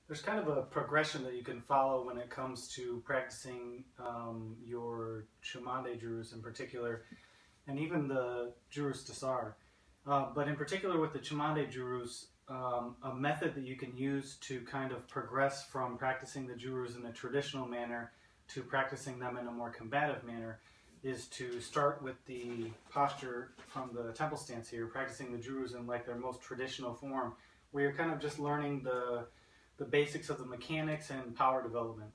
There's kind of a progression that you can follow when it comes to practicing your Cimande Jurus in particular, and even the Jurus Dasar. But in particular with the Cimande Jurus, a method that you can use to kind of progress from practicing the Jurus in a traditional manner to practicing them in a more combative manner is to start with the posture from the temple stance here, practicing the Jurus in like their most traditional form, where you're kind of just learning the basics of the mechanics and power development.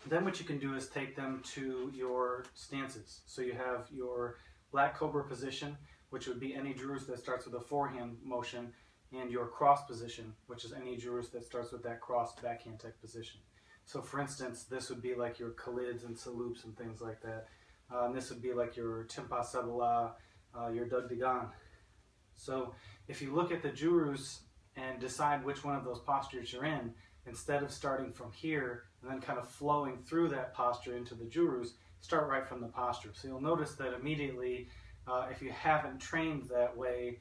Then what you can do is take them to your stances. So you have your Black Cobra position, which would be any Jurus that starts with a forehand motion, and your cross position, which is any Jurus that starts with that cross backhand type position. So for instance, this would be like your Khalids and Saloops and things like that. And this would be like your Timpa Sabala, your Dugdagan. So if you look at the Jurus and decide which one of those postures you're in, instead of starting from here and then kind of flowing through that posture into the Jurus, start right from the posture. So you'll notice that immediately, if you haven't trained that way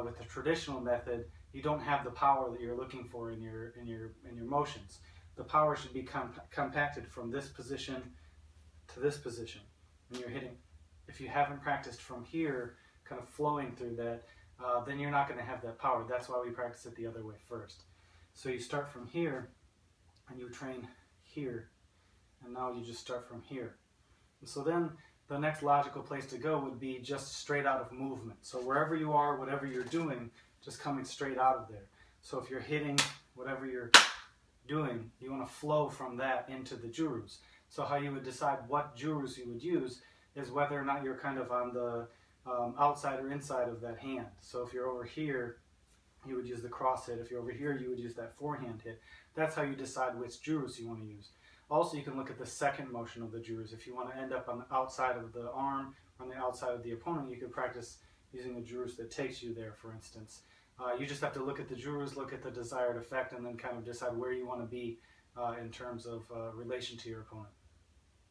with the traditional method, you don't have the power that you're looking for in your motions. The power should be compacted from this position to this position when you're hitting. If you haven't practiced from here, kind of flowing through that, then you're not going to have that power. That's why we practice it the other way first. So you start from here, and you train here, and now you just start from here. And so then the next logical place to go would be just straight out of movement. So wherever you are, whatever you're doing, just coming straight out of there. So if you're hitting whatever you're doing, you want to flow from that into the Jurus. So how you would decide what Jurus you would use is whether or not you're kind of on the outside or inside of that hand. So if you're over here, you would use the cross hit. If you're over here, you would use that forehand hit. That's how you decide which Jurus you want to use. Also, you can look at the second motion of the Jurus. If you want to end up on the outside of the arm, on the outside of the opponent, you could practice using a Jurus that takes you there, for instance. You just have to look at the Jurus, look at the desired effect, and then kind of decide where you want to be in terms of relation to your opponent.